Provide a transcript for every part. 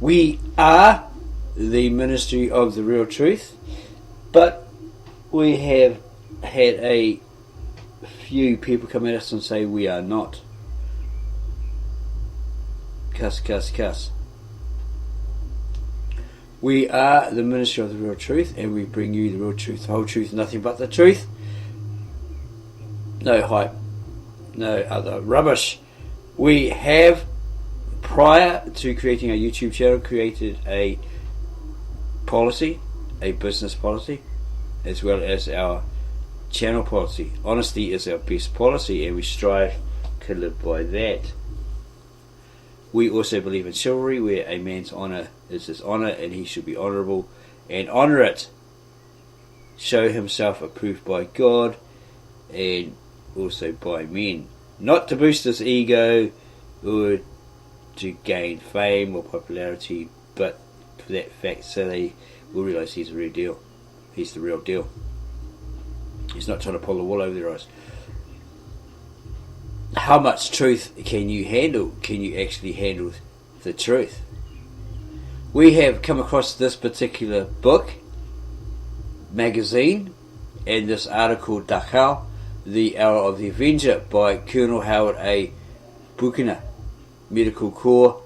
We are the Ministry of the Real Truth, but we have had a few people come at us and say we are not. Cuss. We are the Ministry of the Real Truth, and we bring you the real truth, the whole truth, nothing but the truth. No hype, no other rubbish. We have, prior to creating a YouTube channel, created a policy, a business policy, as well as our channel policy. Honesty is our best policy, and we strive to live by that. We also believe in chivalry, where a man's honour is his honour, and he should be honourable and honour it. Show himself approved by God and also by men. Not to boost his ego or to gain fame or popularity, but for that fact so they will realise he's the real deal. He's the real deal. He's not trying to pull the wool over their eyes. How much truth can you handle? Can you actually handle the truth? We have come across this particular book, magazine, and this article, Dakau, The Hour of the Avenger, by Colonel Howard A. Buchanan, Medical Corps,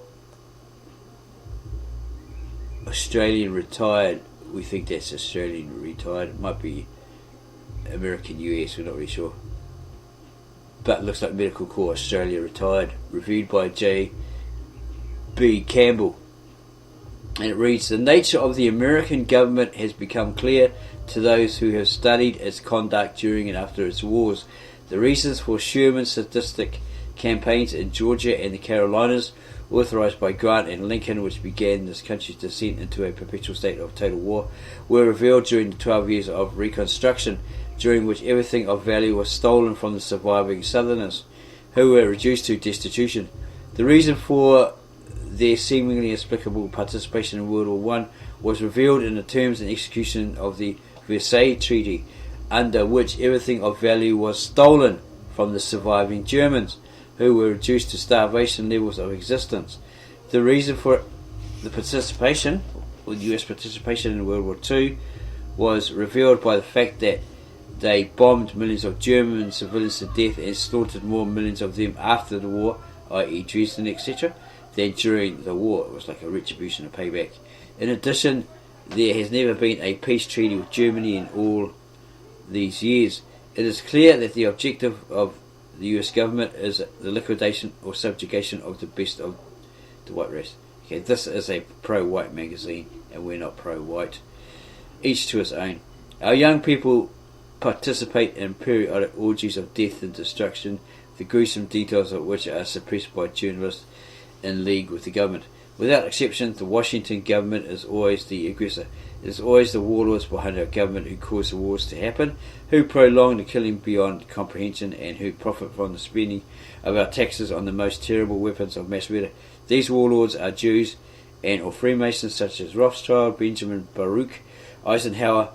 Australian retired. We think that's Australian retired. It might be American US, we're not really sure. But it looks like Medical Corps Australia retired. Reviewed by J. B. Campbell. And it reads, the nature of the American government has become clear to those who have studied its conduct during and after its wars. The reasons for Sherman's sadistic campaigns in Georgia and the Carolinas, authorized by Grant and Lincoln, which began this country's descent into a perpetual state of total war, were revealed during the 12 years of Reconstruction, during which everything of value was stolen from the surviving Southerners, who were reduced to destitution. The reason for their seemingly inexplicable participation in World War I was revealed in the terms and execution of the Versailles Treaty, under which everything of value was stolen from the surviving Germans, who were reduced to starvation levels of existence. The reason for the participation, or the US participation in World War II, was revealed by the fact that they bombed millions of German civilians to death and slaughtered more millions of them after the war, i.e. Dresden, etc., than during the war. It was like a retribution, a payback. In addition, there has never been a peace treaty with Germany in all these years. It is clear that the objective of the US government is the liquidation or subjugation of the best of the white race. Okay, this is a pro-white magazine, and we're not pro-white. Each to his own. Our young people participate in periodic orgies of death and destruction, the gruesome details of which are suppressed by journalists in league with the government. Without exception, the Washington government is always the aggressor. It is always the warlords behind our government who cause the wars to happen, who prolong the killing beyond comprehension, and who profit from the spending of our taxes on the most terrible weapons of mass murder. These warlords are Jews and or Freemasons such as Rothschild, Benjamin Baruch, Eisenhower,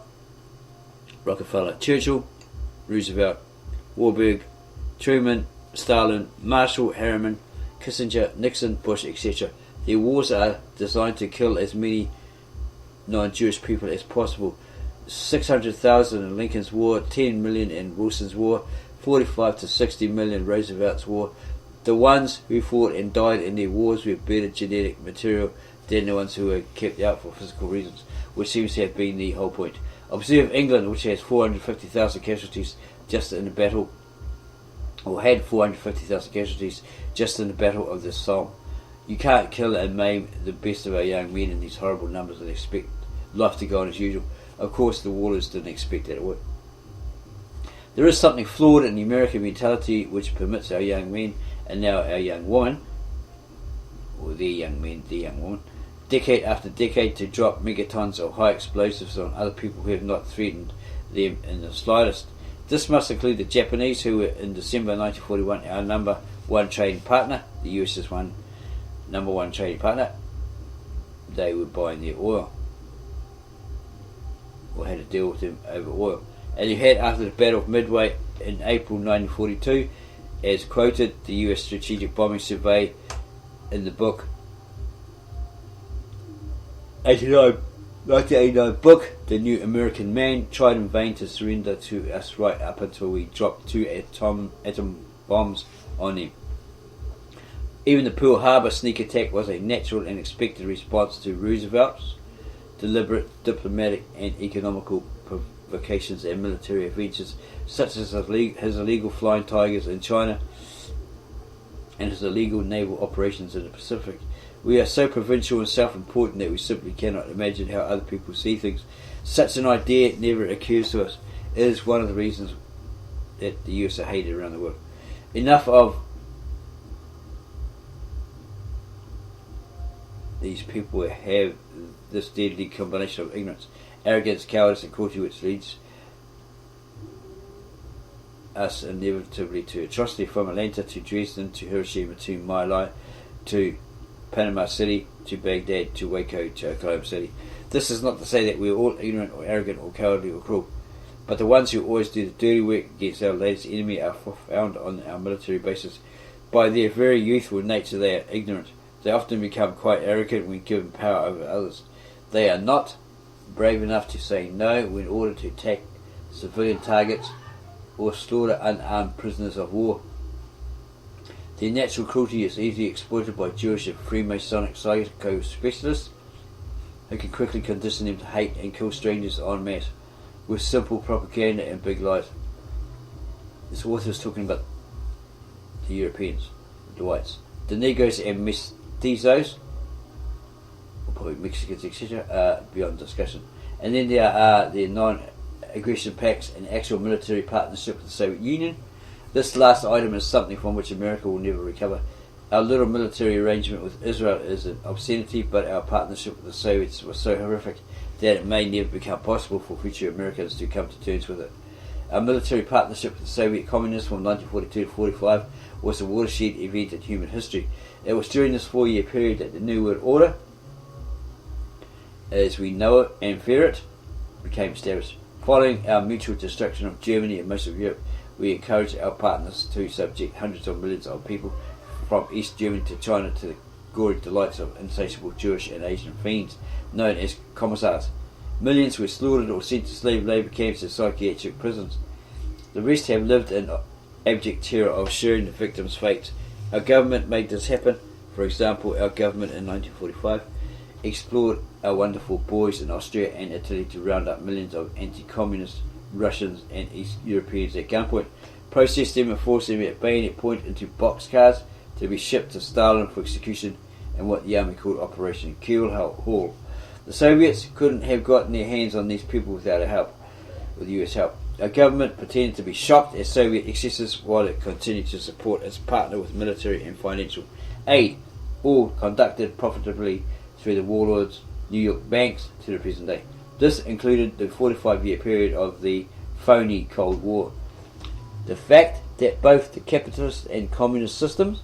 Rockefeller, Churchill, Roosevelt, Warburg, Truman, Stalin, Marshall, Harriman, Kissinger, Nixon, Bush, etc. Their wars are designed to kill as many non-Jewish people as possible. 600,000 in Lincoln's war, 10 million in Wilson's war, 45 to 60 million in Roosevelt's war. The ones who fought and died in their wars were better genetic material than the ones who were kept out for physical reasons, which seems to have been the whole point. Observe England, which has 450,000 casualties just in the battle, or had 450,000 casualties just in the Battle of the Somme. You can't kill and maim the best of our young men in these horrible numbers and expect life to go on as usual. Of course, the warlords didn't expect that it would. There is something flawed in the American mentality which permits our young men, and now our young woman, or their young men, their young woman, decade after decade to drop megatons of high explosives on other people who have not threatened them in the slightest. This must include the Japanese, who were in December 1941 our number one trading partner. The US is number one trading partner. They were buying their oil, or had to deal with them over oil. And you had, after the Battle of Midway in April 1942, as quoted, the US strategic bombing survey in the book 1989 book, The New American Man, tried in vain to surrender to us right up until we dropped 2 atom bombs on him. Even the Pearl Harbor sneak attack was a natural and expected response to Roosevelt's deliberate diplomatic and economical provocations and military adventures, such as his illegal flying tigers in China and his illegal naval operations in the Pacific. We are so provincial and self-important that we simply cannot imagine how other people see things. Such an idea never occurs to us. It is one of the reasons that the US are hated around the world. Enough of these people have this deadly combination of ignorance, arrogance, cowardice and cruelty, which leads us inevitably to atrocity, from Atlanta to Dresden to Hiroshima to My Lai to Panama City to Baghdad to Waco to Oklahoma City. This is not to say that we are all ignorant or arrogant or cowardly or cruel, but the ones who always do the dirty work against our latest enemy are found on our military bases. By their very youthful nature they are ignorant. They often become quite arrogant when given power over others. They are not brave enough to say no when ordered to attack civilian targets or slaughter unarmed prisoners of war. Their natural cruelty is easily exploited by Jewish and Freemasonic psycho specialists who can quickly condition them to hate and kill strangers en masse with simple propaganda and big lies. This author is talking about the Europeans, the whites. The Negroes and Mestizos, or probably Mexicans, etc., are beyond discussion. And then there are the non-aggression pacts and actual military partnership with the Soviet Union. This last item is something from which America will never recover. Our little military arrangement with Israel is an obscenity, but our partnership with the Soviets was so horrific that it may never become possible for future Americans to come to terms with it. Our military partnership with the Soviet communists from 1942 to 1945 was a watershed event in human history. It was during this 4-year period that the New World Order, as we know it and fear it, became established. Following our mutual destruction of Germany and most of Europe, we encouraged our partners to subject hundreds of millions of people from East Germany to China to the gory delights of insatiable Jewish and Asian fiends known as commissars. Millions were slaughtered or sent to slave labour camps and psychiatric prisons. The rest have lived in abject terror of sharing the victims' fates. Our government made this happen. For example, our government in 1945 explored our wonderful boys in Austria and Italy to round up millions of anti-communist Russians and East Europeans at gunpoint, process them and force them at bayonet point into boxcars to be shipped to Stalin for execution in what the army called Operation Kiel Hall. The Soviets couldn't have gotten their hands on these people without with US help. Our government pretended to be shocked at Soviet excesses while it continued to support its partner with military and financial aid, all conducted profitably through the warlords' New York banks to the present day. This included the 45-year period of the phony Cold War. The fact that both the capitalist and communist systems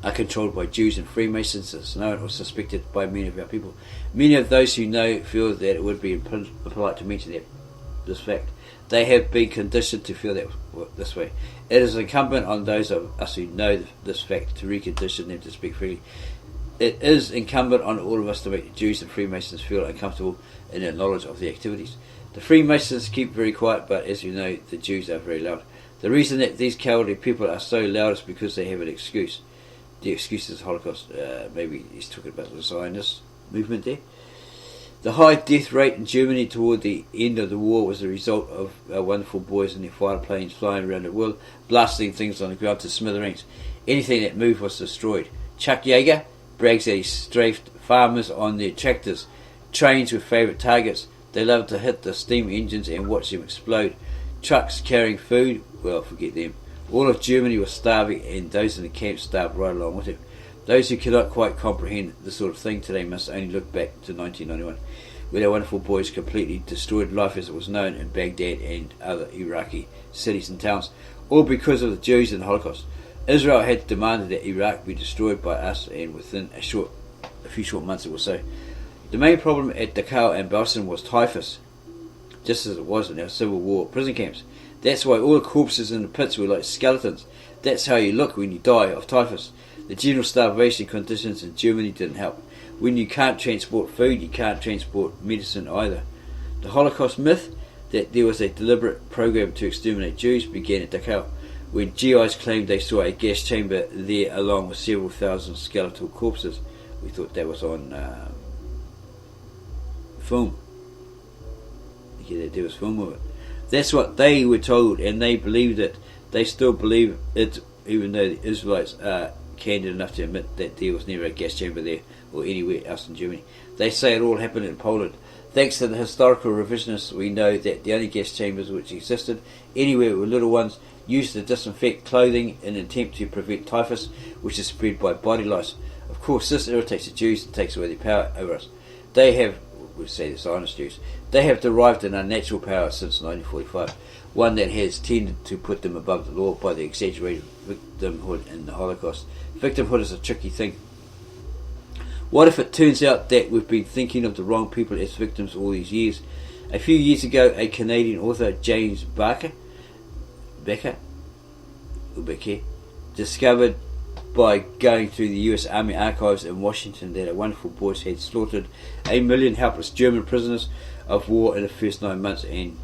are controlled by Jews and Freemasons is known or suspected by many of our people. Many of those who know feel that it would be impolite to mention this fact. They have been conditioned to feel that this way. It is incumbent on those of us who know this fact to recondition them to speak freely. It is incumbent on all of us to make the Jews and Freemasons feel uncomfortable in their knowledge of the activities. The Freemasons keep very quiet, but as you know, the Jews are very loud. The reason that these cowardly people are so loud is because they have an excuse. The excuse is the Holocaust. Maybe he's talking about the Zionist movement there. The high death rate in Germany toward the end of the war was a result of our wonderful boys in their fighter planes flying around the world, blasting things on the ground to smithereens. Anything that moved was destroyed. Chuck Yeager brags that he strafed farmers on their tractors. Trains were favourite targets. They loved to hit the steam engines and watch them explode. Trucks carrying food, well, forget them. All of Germany was starving, and those in the camps starved right along with it. Those who cannot quite comprehend this sort of thing today must only look back to 1991, where our wonderful boys completely destroyed life as it was known in Baghdad and other Iraqi cities and towns, all because of the Jews and the Holocaust. Israel had demanded that Iraq be destroyed by us, and within a few short months it was so. The main problem at Dachau and Belsen was typhus, just as it was in our Civil War prison camps. That's why all the corpses in the pits were like skeletons. That's how you look when you die of typhus. The general starvation conditions in Germany didn't help. When you can't transport food, you can't transport medicine either. The Holocaust myth that there was a deliberate program to exterminate Jews began at Dachau, when GIs claimed they saw a gas chamber there along with several thousand skeletal corpses. We thought that was on film. Yeah, there was film of it. That's what they were told, and they believed it. They still believe it, even though the Israelites are candid enough to admit that there was never a gas chamber there or anywhere else in Germany. They say it all happened in Poland. Thanks to the historical revisionists, we know that the only gas chambers which existed anywhere were little ones used to disinfect clothing in an attempt to prevent typhus, which is spread by body lice. Of course, this irritates the Jews and takes away their power over us. They have, we say the Zionist Jews, they have derived an unnatural power since 1945, one that has tended to put them above the law by the exaggerated victimhood in the Holocaust. Victimhood is a tricky thing. What if it turns out that we've been thinking of the wrong people as victims all these years? A few years ago, a Canadian author, James Becker, discovered by going through the US Army archives in Washington that a wonderful boys had slaughtered 1 million helpless German prisoners of war in the first 9 months and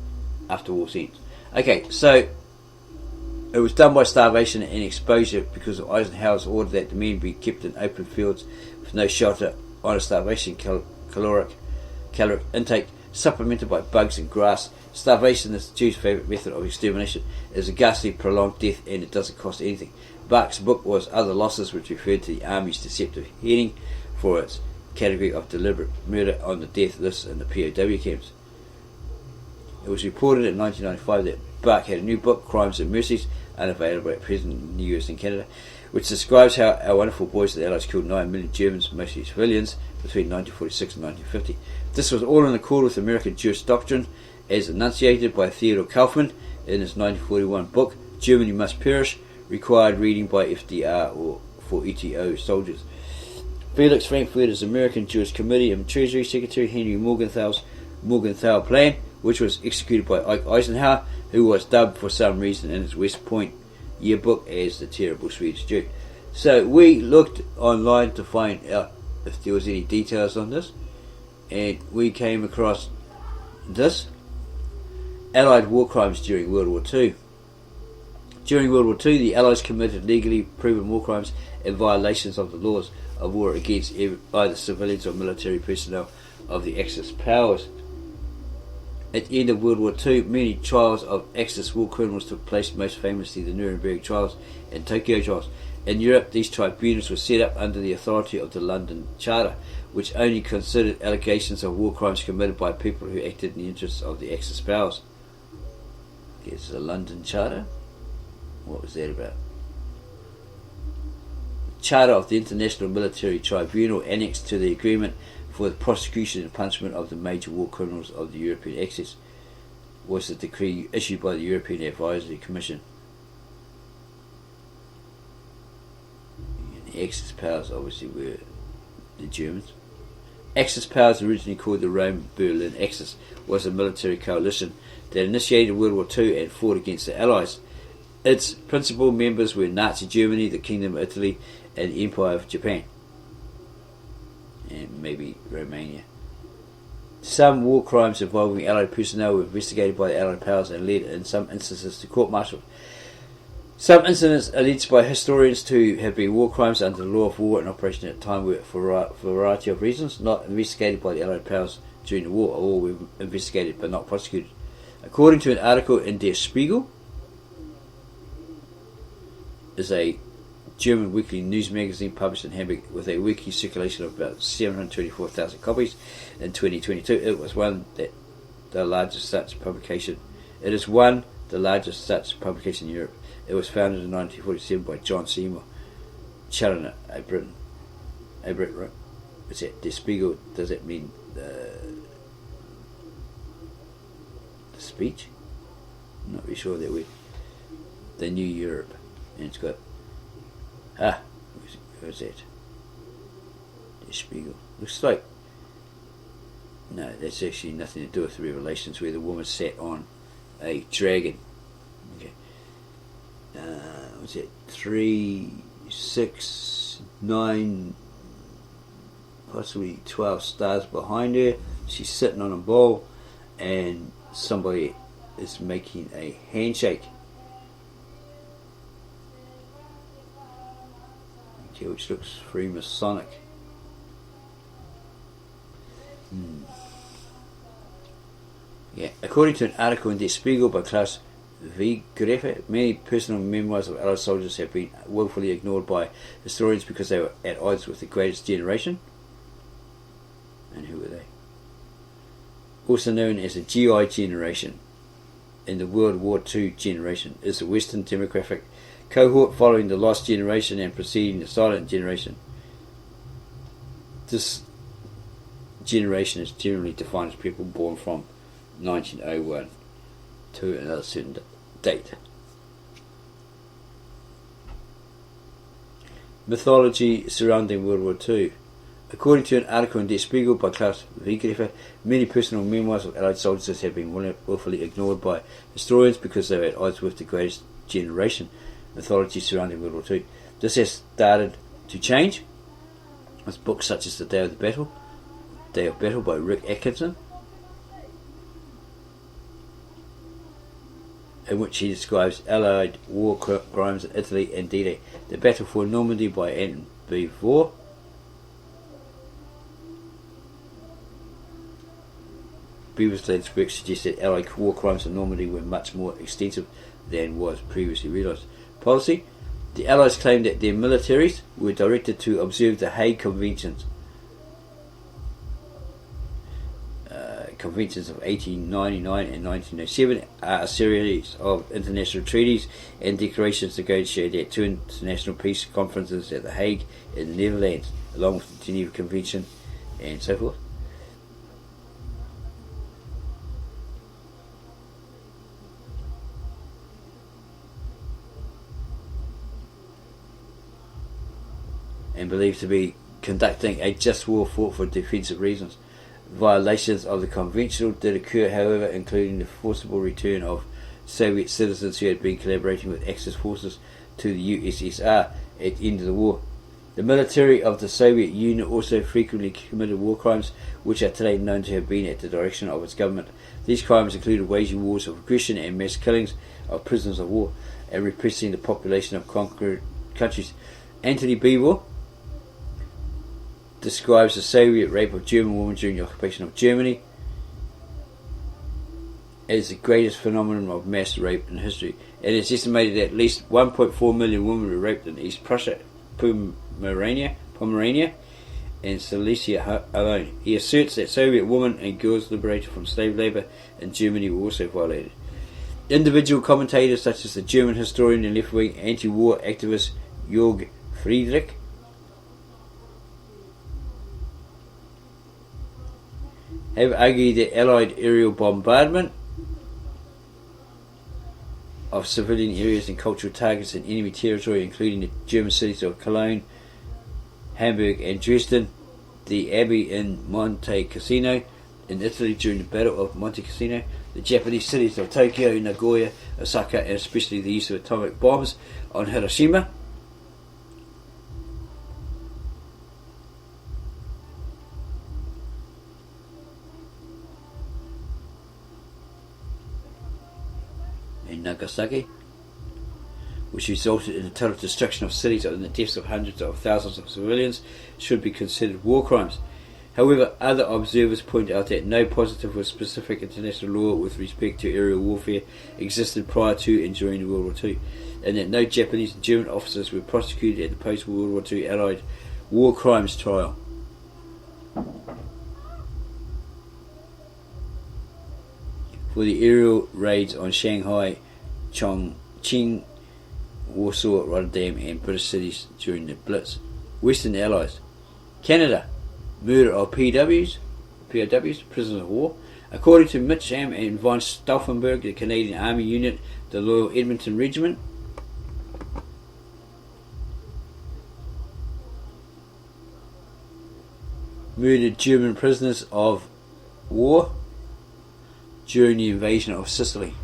after war's end. Okay, so it was done by starvation and exposure because of Eisenhower's order that the men be kept in open fields with no shelter on a starvation caloric intake, supplemented by bugs and grass. Starvation is the Jews' favourite method of extermination. It is a ghastly, prolonged death, and it doesn't cost anything. Bach's book was Other Losses, which referred to the Army's deceptive heading for its category of deliberate murder on the death list in the POW camps. It was reported in 1995 that Bach had a new book, Crimes and Mercies, unavailable at present in the US and Canada, which describes how our wonderful boys of the Allies killed 9 million Germans, mostly civilians, between 1946 and 1950. This was all in accord with American Jewish doctrine, as enunciated by Theodor Kaufmann in his 1941 book, Germany Must Perish, required reading by FDR or for ETO soldiers. Felix Frankfurter's American Jewish Committee and Treasury Secretary Henry Morgenthau Plan, which was executed by Ike Eisenhower, who was dubbed for some reason in his West Point yearbook as the terrible Swedish Jew. So we looked online to find out if there was any details on this, and we came across this: Allied war crimes during World War II. During World War II, the Allies committed legally proven war crimes and violations of the laws of war against either civilians or military personnel of the Axis powers. At the end of World War II, many trials of Axis war criminals took place, most famously the Nuremberg trials and Tokyo trials. In Europe, these tribunals were set up under the authority of the London Charter, which only considered allegations of war crimes committed by people who acted in the interests of the Axis powers. Here's the London Charter. What was that about? Charter of the International Military Tribunal, annexed to the agreement for the prosecution and punishment of the major war criminals of the European Axis, was the decree issued by the European Advisory Commission. And the Axis powers obviously were the Germans. Axis powers, originally called the Rome-Berlin Axis, was a military coalition that initiated World War II and fought against the Allies. Its principal members were Nazi Germany, the Kingdom of Italy, and the Empire of Japan, and maybe Romania. Some war crimes involving Allied personnel were investigated by the Allied powers and led in some instances to court-martial. Some incidents alleged by historians to have been war crimes under the law of war in operation at the time were, for a variety of reasons, not investigated by the Allied powers during the war, or were investigated but not prosecuted. According to an article in Der Spiegel, is a German weekly news magazine published in Hamburg with a weekly circulation of about 724,000 copies in 2022. It was the largest such publication. It is the largest such publication in Europe. It was founded in 1947 by John Seymour Challoner, a Brit, right? Is that Der Spiegel? Does that mean the speech? I'm not really sure that we. The New Europe. And it's got where's that? Der Spiegel. Looks like, no, that's actually nothing to do with the Revelations where the woman sat on a dragon. Okay. was it 3, 6, 9, possibly 12 stars behind her. She's sitting on a bowl and somebody is making a handshake. Okay, which looks Freemasonic. Yeah, according to an article in Der Spiegel by Klaus Wegerefe, many personal memoirs of Allied soldiers have been willfully ignored by historians because they were at odds with the greatest generation. And who were they? Also known as the GI generation and the World War II generation, is the Western demographic cohort following the lost generation and preceding the silent generation. This generation is generally defined as people born from 1901 to another certain date. Mythology surrounding World War II. According to an article in Der Spiegel by Klaus Wegerefe, many personal memoirs of Allied soldiers have been willfully ignored by historians because they were at odds with the greatest generation. Mythology surrounding World War II. This has started to change with books such as The Day of Battle by Rick Atkinson, in which he describes Allied war crimes in Italy and D-Day. The Battle for Normandy by Anton B. Vore. Beaversland's work suggests that Allied war crimes in Normandy were much more extensive than was previously realised. Policy. The Allies claimed that their militaries were directed to observe the Hague Conventions. Conventions of 1899 and 1907 are a series of international treaties and declarations negotiated at two international peace conferences at The Hague in the Netherlands, along with the Geneva Convention and so forth. And believed to be conducting a just war fought for defensive reasons. Violations of the convention did occur, however, including the forcible return of Soviet citizens who had been collaborating with Axis forces to the USSR at the end of the war. The military of the Soviet Union also frequently committed war crimes, which are today known to have been at the direction of its government. These crimes included waging wars of aggression and mass killings of prisoners of war, and repressing the population of conquered countries. Anthony Beevor describes the Soviet rape of German women during the occupation of Germany as the greatest phenomenon of mass rape in history. It is estimated that at least 1.4 million women were raped in East Prussia, Pomerania, and Silesia alone. He asserts that Soviet women and girls liberated from slave labour in Germany were also violated. Individual commentators such as the German historian and left-wing anti-war activist Jörg Friedrich have argued that Allied aerial bombardment of civilian areas and cultural targets in enemy territory, including the German cities of Cologne, Hamburg and Dresden, the Abbey in Monte Cassino in Italy during the Battle of Monte Cassino, the Japanese cities of Tokyo, Nagoya, Osaka, and especially the use of atomic bombs on Hiroshima, Nagasaki, which resulted in the total destruction of cities and the deaths of hundreds of thousands of civilians, should be considered war crimes. However, other observers point out that no positive or specific international law with respect to aerial warfare existed prior to and during World War II, and that no Japanese and German officers were prosecuted at the post-World War II Allied war crimes trial. For the aerial raids on Shanghai, Chongqing, Warsaw, Rotterdam and British cities during the Blitz. Western Allies. Canada. Murder of POWs, prisoners of war. According to Mitcham and von Stauffenberg, the Canadian Army unit, the Loyal Edmonton Regiment, murdered German prisoners of war during the invasion of Sicily.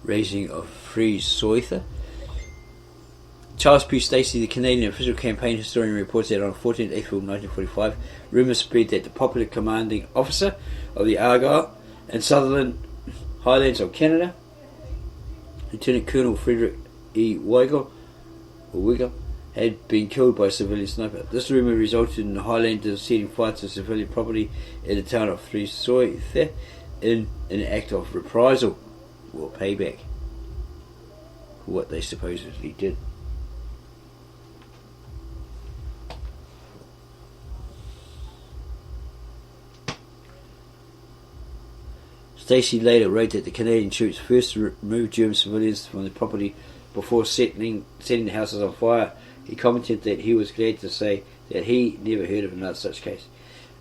raising of free Soitha. Charles P. Stacey, the Canadian official campaign historian, reports that on 14th April 1945, rumours spread that the popular commanding officer of the Argyll and Sutherland Highlands of Canada, Lieutenant Colonel Frederick E. Weigel, had been killed by a civilian sniper. This rumour resulted in the Highlanders setting fire to civilian property in the town of Frisoithe in an act of reprisal or payback for what they supposedly did. Stacey later wrote that the Canadian troops first removed German civilians from the property before setting the houses on fire. He commented that he was glad to say that he never heard of another such case.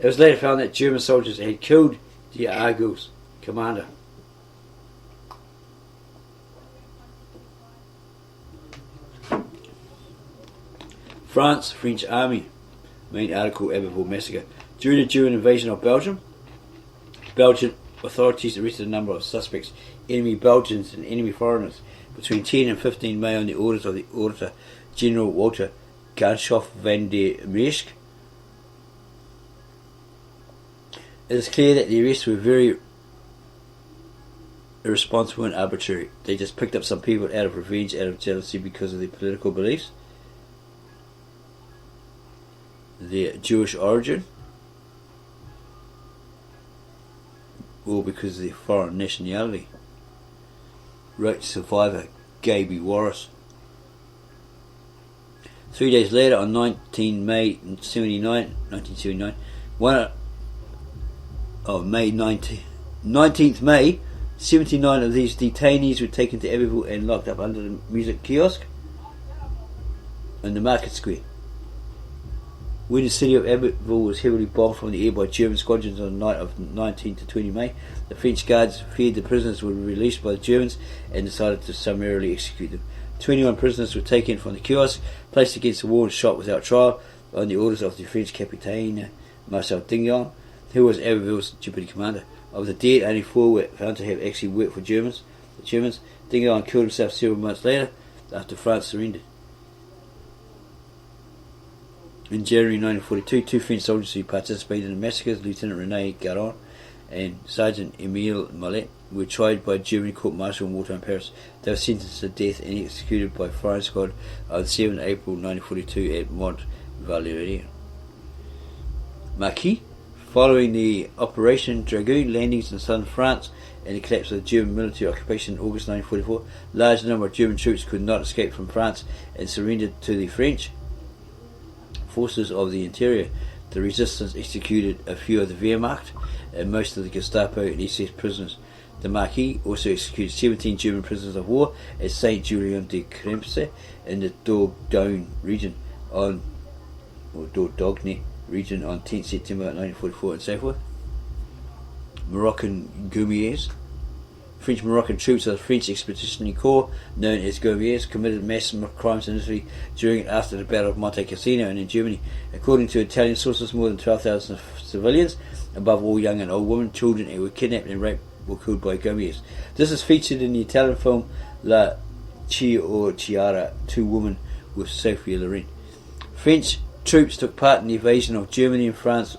It was later found that German soldiers had killed the Argyll's commander. France, French Army. Main article, Abbeville Massacre. During the German invasion of Belgium, Belgian authorities arrested a number of suspects, enemy Belgians and enemy foreigners, between 10 and 15 May on the orders of the Auditor General Walter Ganshoff van der Meesk. It is clear that the arrests were very irresponsible and arbitrary. They just picked up some people out of revenge, out of jealousy because of their political beliefs, their Jewish origin, or because of their foreign nationality, wrote survivor Gaby Warris. 3 days later, on 19 May 1979, 19th May, 79 of these detainees were taken to Abbeville and locked up under the music kiosk in the market square. When the city of Abbeville was heavily bombed from the air by German squadrons on the night of 19 to 20 May, the French guards feared the prisoners would be released by the Germans and decided to summarily execute them. 21 prisoners were taken from the kiosk, placed against the wall and shot without trial on the orders of the French Capitaine Marcel Dingillon, who was Abbeville's deputy commander. Of the dead, only 4 were found to have actually worked for the Germans. Dingillon killed himself several months later after France surrendered. In January 1942, 2 French soldiers who participated in the massacres, Lieutenant René Garon and Sergeant Emile Mollet, were tried by German court-martial in wartime Paris. They were sentenced to death and executed by firing squad on 7 April 1942 at Mont Valérien. Marquis. Following the Operation Dragoon landings in southern France and the collapse of the German military occupation in August 1944, a large number of German troops could not escape from France and surrendered to the French forces of the interior. The resistance executed a few of the Wehrmacht and most of the Gestapo and SS prisoners. The Marquis also executed 17 German prisoners of war at Saint Julien de Kremse in the Dordogne region on 10 September 1944 and so forth. Moroccan Goumiers. French Moroccan troops of the French Expeditionary Corps, known as Goumiers, committed mass crimes in Italy during and after the Battle of Monte Cassino and in Germany. According to Italian sources, more than 12,000 civilians, above all young and old women, children, who were kidnapped and raped were killed by Goumiers. This is featured in the Italian film La Chiara, Two Women, with Sophia Loren. French troops took part in the invasion of Germany, and France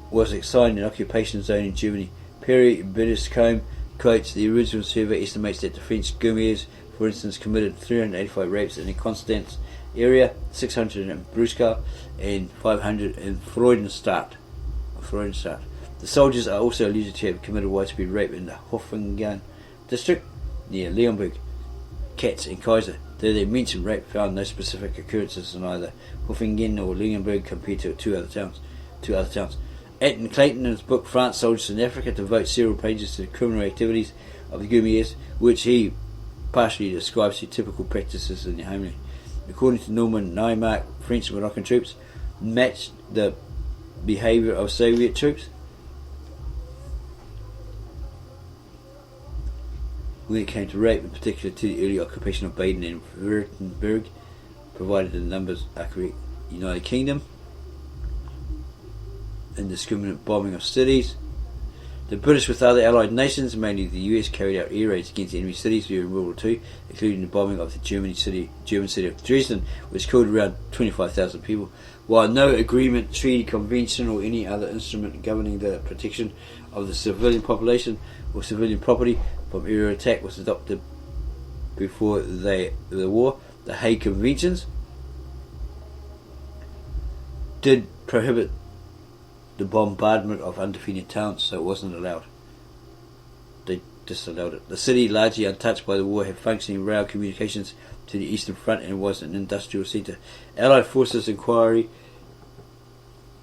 was assigned an occupation zone in Germany. Perry Bidiscombe quotes the original survey estimates that the French Goumiers, for instance, committed 385 rapes in the Constance area, 600 in Bruchsal, and 500 in Freudenstadt. The soldiers are also alleged to have committed widespread rape in the Hoffingen district near Leonberg, Katz and Kaiser, though they mention rape found no specific occurrences in either Hoffingen or Leonberg compared to two other towns. Anton Clayton, in his book France, Soldiers in Africa, devotes several pages to the criminal activities of the Goumiers, which he partially describes the typical practices in their homeland. According to Norman Naimark, French and Moroccan troops matched the behaviour of Soviet troops when it came to rape, in particular to the early occupation of Baden and Württemberg, provided the numbers are correct. United Kingdom, indiscriminate bombing of cities. The British with other allied nations, mainly the US, carried out air raids against enemy cities during World War II, including the bombing of the German city of Dresden, which killed around 25,000 people. While no agreement, treaty, convention or any other instrument governing the protection of the civilian population or civilian property from aerial attack was adopted before the war, the Hague Conventions did prohibit the bombardment of undefeated towns, so it wasn't allowed. They disallowed it. The city, largely untouched by the war, had functioning rail communications to the Eastern Front and was an industrial centre. Allied forces inquiry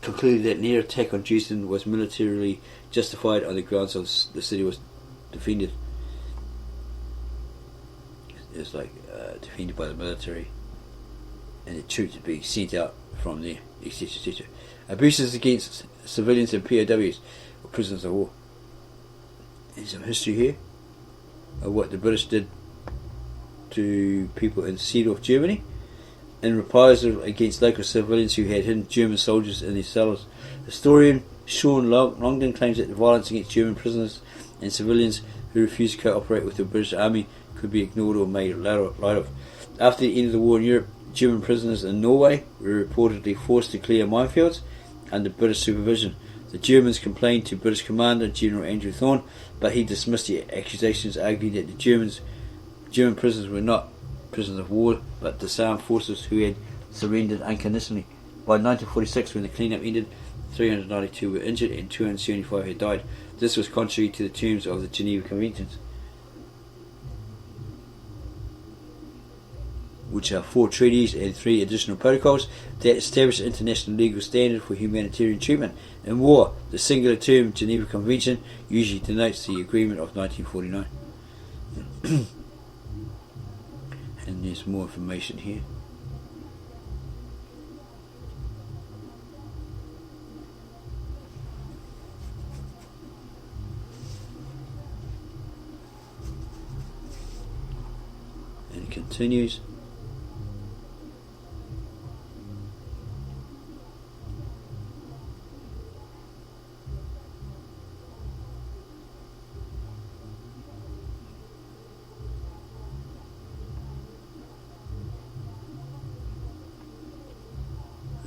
concluded that an air attack on Dresden was militarily justified on the grounds of the city was defended. It was defended by the military, and the troops would be sent out from there, etc., etc. Abuses against civilians and POWs, or prisoners of war. There's some history here of what the British did to people in Seedorf, Germany, in reprisal against local civilians who had hidden German soldiers in their cellars. Historian Sean Longden claims that the violence against German prisoners and civilians who refused to cooperate with the British Army could be ignored or made light of. After the end of the war in Europe, German prisoners in Norway were reportedly forced to clear minefields under British supervision. The Germans complained to British Commander General Andrew Thorne, but he dismissed the accusations, arguing that the German prisoners were not prisoners of war, but disarmed forces who had surrendered unconditionally. By 1946, when the clean-up ended, 392 were injured and 275 had died. This was contrary to the terms of the Geneva Conventions, which are 4 treaties and 3 additional protocols that establish an international legal standard for humanitarian treatment. In war, the singular term Geneva Convention usually denotes the agreement of 1949. And there's more information here. And it continues.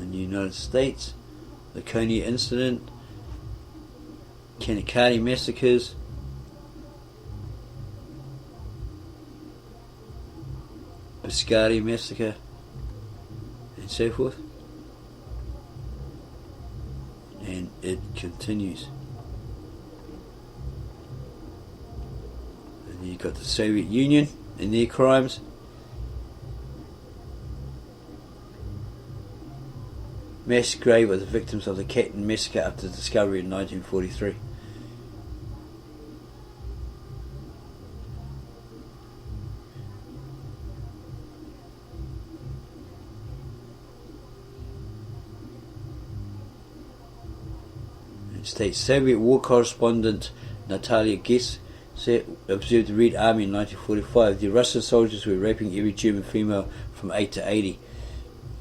In the United States, the Konya incident, Kanikati massacres, Biscardi massacre, and so forth. And it continues. And you've got the Soviet Union and their crimes. Mass grave of the victims of the Katyn massacre after the discovery in 1943. It states Soviet war correspondent Natalia Gess observed the Red Army in 1945. The Russian soldiers were raping every German female from 8 to 80.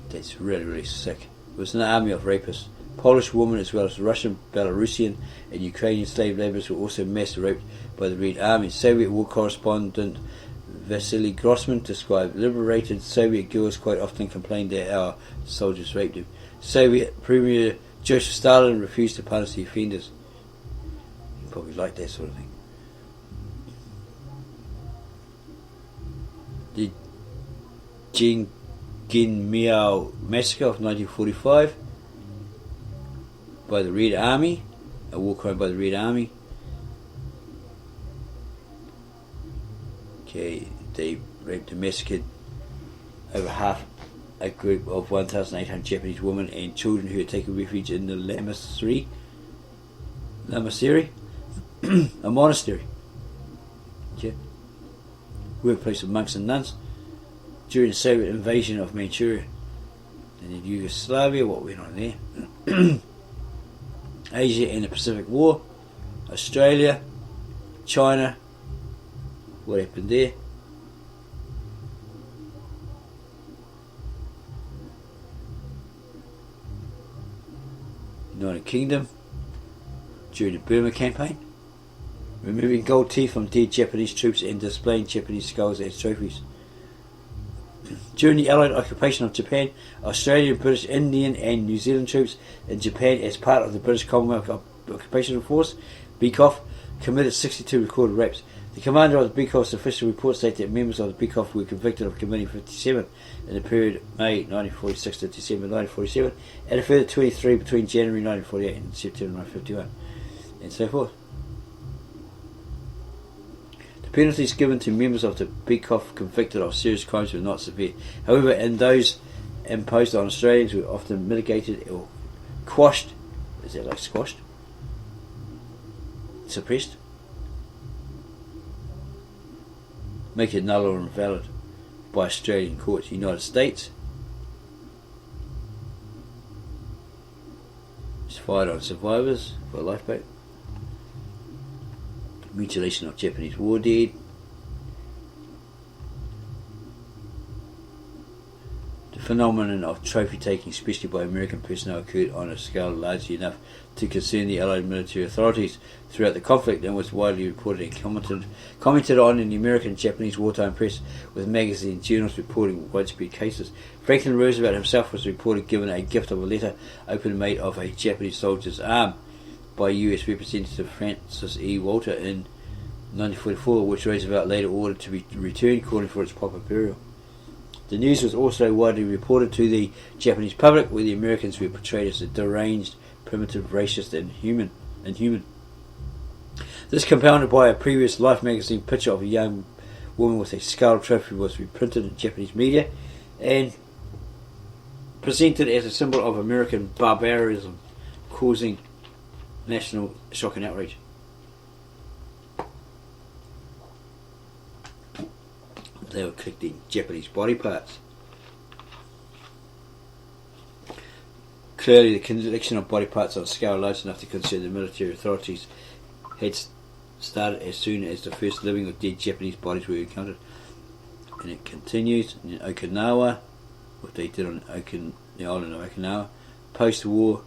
That's really, really sick. It was an army of rapists. Polish women as well as Russian, Belarusian and Ukrainian slave labourers were also mass raped by the Red Army. Soviet war correspondent Vasily Grossman described liberated Soviet girls quite often complained that our soldiers raped them. Soviet Premier Joseph Stalin refused to punish the offenders. You probably like that sort of thing. The Jingin massacre of 1945 by the Red Army, a war crime by the Red Army. Okay, they raped and massacred over half a group of 1,800 Japanese women and children who had taken refuge in the lamasery, a monastery. Okay. Workplace of monks and nuns during the Soviet invasion of Manchuria. And in Yugoslavia, what went on there? Asia and the Pacific War, Australia, China, what happened there? United Kingdom during the Burma campaign, removing gold teeth from dead Japanese troops and displaying Japanese skulls as trophies. During the Allied occupation of Japan, Australian, British, Indian and New Zealand troops in Japan as part of the British Commonwealth Occupational Force, BCOF, committed 62 recorded rapes. The commander of the BCOF's official report stated that members of the BCOF were convicted of committing 57 in the period May 1946 to December 1947, and a further 23 between January 1948 and September 1951, and so forth. The penalties given to members of the BCOF convicted of serious crimes were not severe. However, and those imposed on Australians were often mitigated or quashed. Is that like squashed? Suppressed? Make it null or invalid by Australian courts. United States is fired on survivors for a lifeboat. Mutilation of Japanese war dead. The phenomenon of trophy taking, especially by American personnel, occurred on a scale large enough to concern the Allied military authorities throughout the conflict and was widely reported and commented on in the American and Japanese wartime press, with magazines and journals reporting widespread cases. Franklin Roosevelt himself was reported given a gift of a letter open made of a Japanese soldier's arm by US Representative Francis E. Walter in 1944, which Roosevelt later ordered to be returned, calling for its proper burial. The news was also widely reported to the Japanese public, where the Americans were portrayed as a deranged, primitive, racist, and inhuman. This, compounded by a previous Life magazine picture of a young woman with a skull trophy, was reprinted in Japanese media and presented as a symbol of American barbarism, causing national shock and outrage. They were collecting Japanese body parts. Clearly, the collection of body parts on a scale large enough to concern the military authorities had started as soon as the first living or dead Japanese bodies were encountered. And it continues in Okinawa, what they did on the island of Okinawa. Post-war,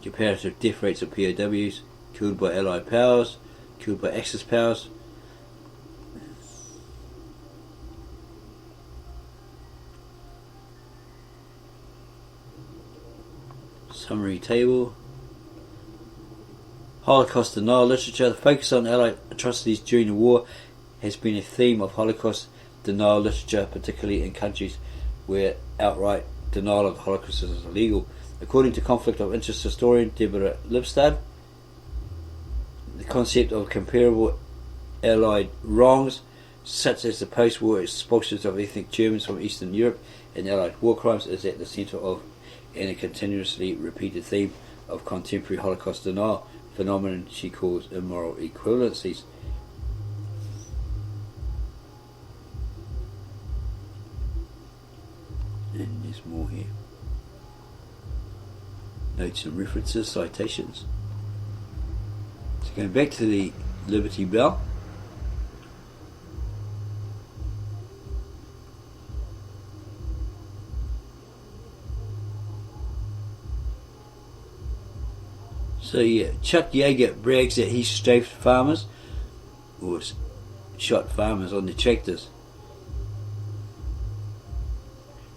comparative death rates of POWs, killed by Allied powers, killed by Axis powers. Summary table. Holocaust denial literature. The focus on Allied atrocities during the war has been a theme of Holocaust denial literature, particularly in countries where outright denial of the Holocaust is illegal. According to conflict of interest historian Deborah Lipstadt, the concept of comparable Allied wrongs, such as the post-war expulsions of ethnic Germans from Eastern Europe and Allied war crimes, is at the centre of and a continuously repeated theme of contemporary Holocaust denial, phenomenon she calls immoral equivalencies. And there's more here. Notes and references, citations. So going back to the Liberty Bell. So yeah, Chuck Yeager brags that he strafed farmers, or shot farmers on the tractors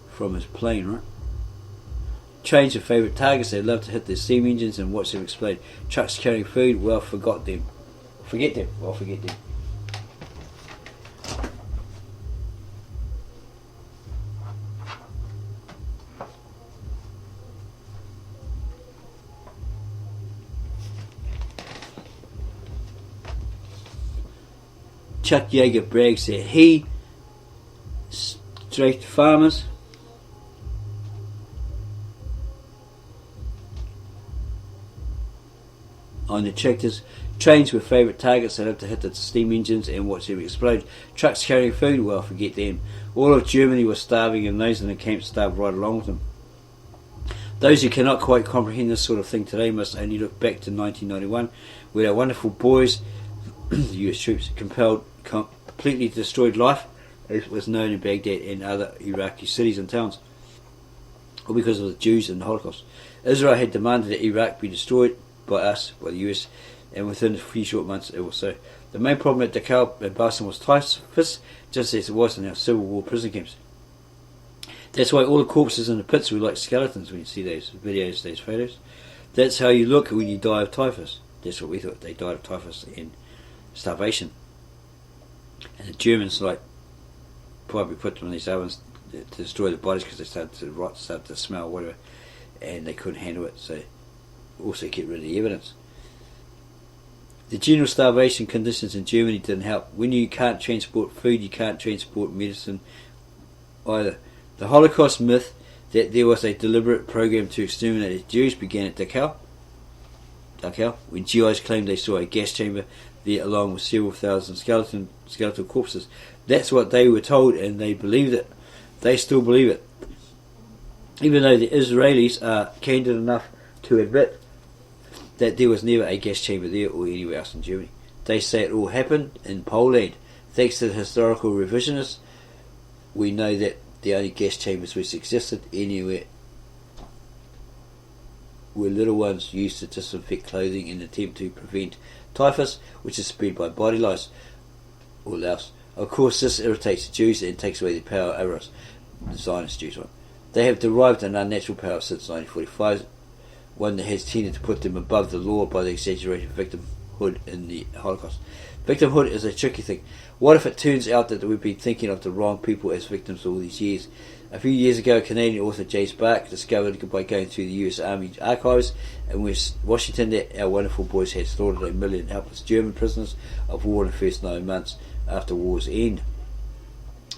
from his plane, right? Trains are favourite targets. They love to hit their steam engines and watch them explode. Trucks carrying food, well, forget them. Forget them. Chuck Yeager brags that he strafed farmers on the tractors. Trains were favourite targets. They love to hit the steam engines and watch them explode. Trucks carrying food, well, forget them. All of Germany was starving, and those in the camp starved right along with them. Those who cannot quite comprehend this sort of thing today must only look back to 1991, where our wonderful boys, the US troops, completely destroyed life, as was known in Baghdad and other Iraqi cities and towns, all because of the Jews and the Holocaust. Israel had demanded that Iraq be destroyed by us, by the US, and within a few short months it was so. The main problem at Dachau and Boston was typhus, just as it was in our Civil War prison camps. That's why all the corpses in the pits were like skeletons when you see those videos, those photos. That's how you look when you die of typhus. That's what we thought. They died of typhus and starvation. And the Germans probably put them in these ovens to destroy the bodies because they started to rot, started to smell, whatever, and they couldn't handle it. So also get rid of the evidence. The general starvation conditions in Germany didn't help. When you can't transport food, you can't transport medicine either. The Holocaust myth that there was a deliberate program to exterminate Jews began at Dachau, when GIs claimed they saw a gas chamber there along with several thousand skeletal corpses. That's what they were told, and they believed it. They still believe it. Even though the Israelis are candid enough to admit that there was never a gas chamber there or anywhere else in Germany. They say it all happened in Poland. Thanks to the historical revisionists, we know that the only gas chambers which existed anywhere were little ones used to disinfect clothing in an attempt to prevent typhus, which is spread by body lice or louse. Of course, this irritates the Jews and takes away the power over us, the Zionist Jews. They have derived an unnatural power since 1945, one that has tended to put them above the law by the exaggerated victimhood in the Holocaust. Victimhood is a tricky thing. What if it turns out that we've been thinking of the wrong people as victims all these years? A few years ago, Canadian author James Bark discovered by going through the US Army archives in West Washington that our wonderful boys had slaughtered 1 million helpless German prisoners of war in the first 9 months after war's end.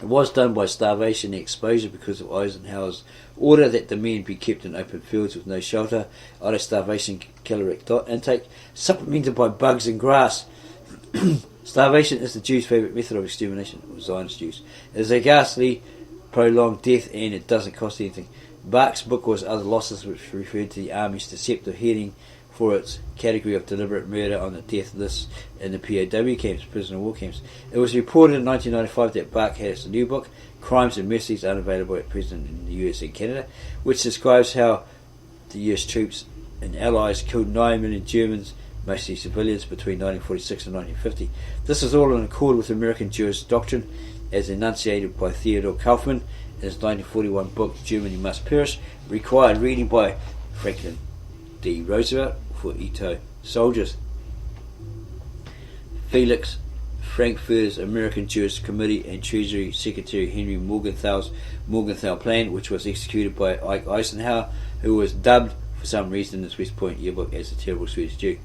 It was done by starvation and exposure because of Eisenhower's order that the men be kept in open fields with no shelter, on a starvation caloric intake, supplemented by bugs and grass. Starvation is the Jews' favourite method of extermination, or Zionist Jews. It is a ghastly, prolonged death, and it doesn't cost anything. Bark's book was Other Losses, which referred to the Army's deceptive heading for its category of deliberate murder on the death list in the POW camps, prisoner of war camps. It was reported in 1995 that Bark has a new book, Crimes and Mercies, unavailable at present in the US and Canada, which describes how the US troops and allies killed 9 million Germans, mostly civilians, between 1946 and 1950. This is all in accord with American Jewish doctrine as enunciated by Theodor Kaufmann in his 1941 book Germany Must Perish, required reading by Franklin D. Roosevelt for Ito soldiers. Felix Frankfurter's American Jewish Committee and Treasury Secretary Henry Morgenthal's Morgenthau Plan, which was executed by Ike Eisenhower, who was dubbed for some reason in his West Point yearbook as a terrible Swedish Jew.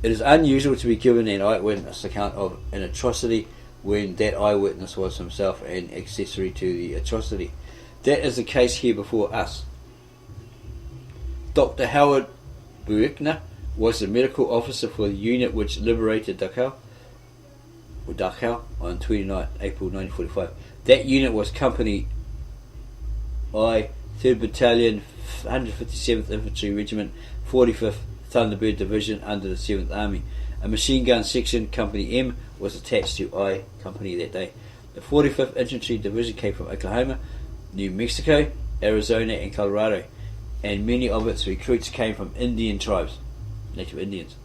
It is unusual to be given an eyewitness account of an atrocity when that eyewitness was himself an accessory to the atrocity. That is the case here before us. Dr. Howard Buechner was the medical officer for the unit which liberated Dachau on 29 April 1945. That unit was Company I, 3rd Battalion, 157th Infantry Regiment, 45th Thunderbird Division under the 7th Army. A machine gun section, Company M, was attached to I Company that day. The 45th Infantry Division came from Oklahoma, New Mexico, Arizona and Colorado, and many of its recruits came from Indian tribes, Native Indians.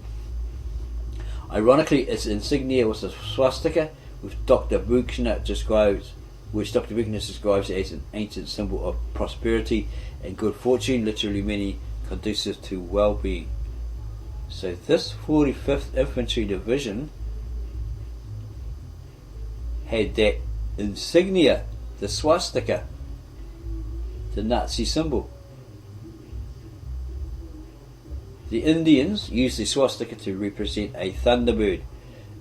Ironically, its insignia was a swastika, which Dr. Buechner describes as an ancient symbol of prosperity and good fortune, literally meaning conducive to well-being. So this 45th Infantry Division had that insignia, the swastika, the Nazi symbol. The Indians used the swastika to represent a thunderbird.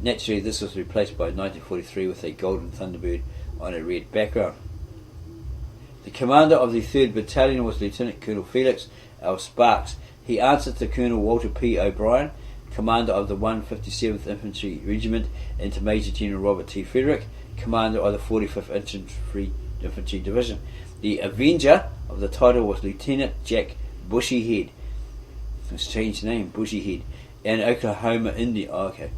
Naturally, this was replaced by 1943 with a golden thunderbird on a red background. The commander of the 3rd Battalion was Lieutenant Colonel Felix L. Sparks. He answered to Colonel Walter P. O'Brien, commander of the 157th Infantry Regiment, and to Major General Robert T. Frederick, commander of the 45th Infantry Division. The Avenger of the title was Lieutenant Jack Bushyhead. A strange name, Bushyhead, an Oklahoma Indian. Oh, okay,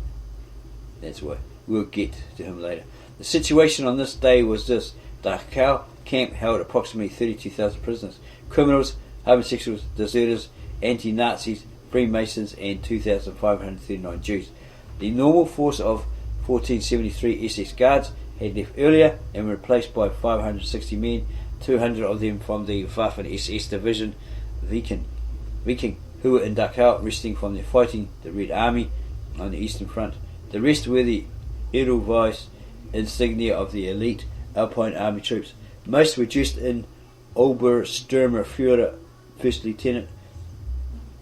that's why. We'll get to him later. The situation on this day was this. Dachau camp held approximately 32,000 prisoners. Criminals, homosexuals, deserters, anti-Nazis, Freemasons, and 2,539 Jews. The normal force of 1473 SS Guards had left earlier and were replaced by 560 men, 200 of them from the Waffen-SS division Viking, who were in Dachau resting from their fighting the Red Army on the Eastern Front. The rest were the Edelweiss insignia of the elite Alpine Army troops. Most were dressed in Obersturmführer. First Lieutenant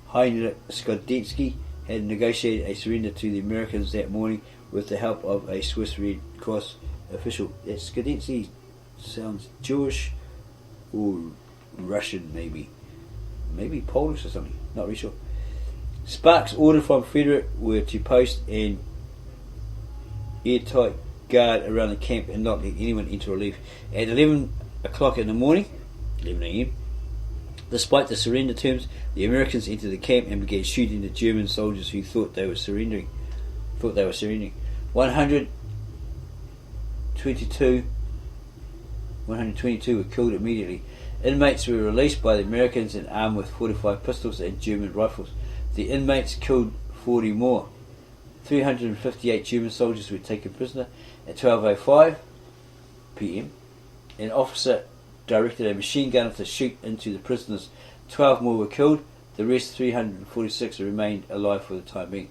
Heinrich Skodetsky had negotiated a surrender to the Americans that morning with the help of a Swiss Red Cross official. That Skodetsky sounds Jewish or Russian, maybe Polish or something, not really sure. Sparks ordered from Frederick were to post an airtight guard around the camp and not let anyone enter or leave. At 11 o'clock in the morning, 11 a.m., despite the surrender terms, the Americans entered the camp and began shooting the German soldiers who thought they were surrendering. 122 were killed immediately. Inmates were released by the Americans and armed with 45 pistols and German rifles. The inmates killed 40 more. 358 German soldiers were taken prisoner. At 12:05 p.m, an officer directed a machine gunner to shoot into the prisoners. 12 more were killed. The rest, 346, remained alive for the time being.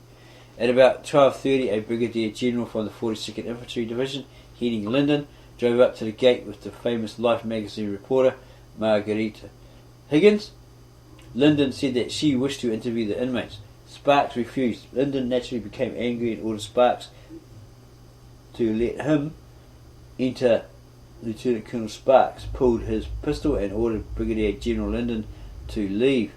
At about 12:30, a brigadier general from the 42nd Infantry Division, heading Linden, drove up to the gate with the famous Life magazine reporter Margarita Higgins. Linden said that she wished to interview the inmates. Sparks refused. Linden naturally became angry and ordered Sparks to let him enter. Lieutenant Colonel Sparks pulled his pistol and ordered Brigadier General Linden to leave.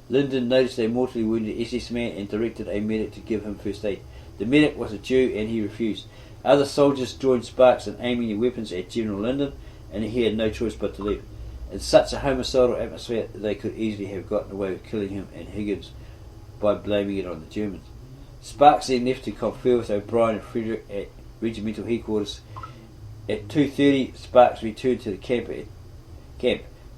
Linden noticed a mortally wounded SS man and directed a medic to give him first aid. The medic was a Jew and he refused. Other soldiers joined Sparks in aiming their weapons at General Linden, and he had no choice but to leave. In such a homicidal atmosphere, they could easily have gotten away with killing him and Higgins by blaming it on the Germans. Sparks then left to confer with O'Brien and Frederick at regimental headquarters. At 2:30, Sparks returned to the camp.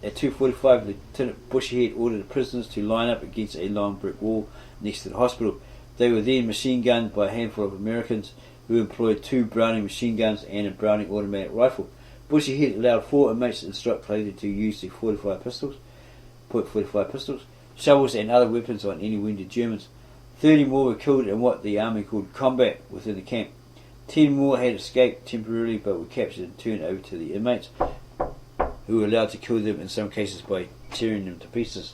At 2:45, Lieutenant Bushyhead ordered the prisoners to line up against a long brick wall next to the hospital. They were then machine gunned by a handful of Americans who employed 2 Browning machine guns and a Browning automatic rifle. Bushyhead allowed 4 inmates in strike clothing to use the .45 pistols, shovels and other weapons on any wounded Germans. 30 more were killed in what the army called combat within the camp. 10 more had escaped temporarily but were captured and turned over to the inmates, who were allowed to kill them in some cases by tearing them to pieces.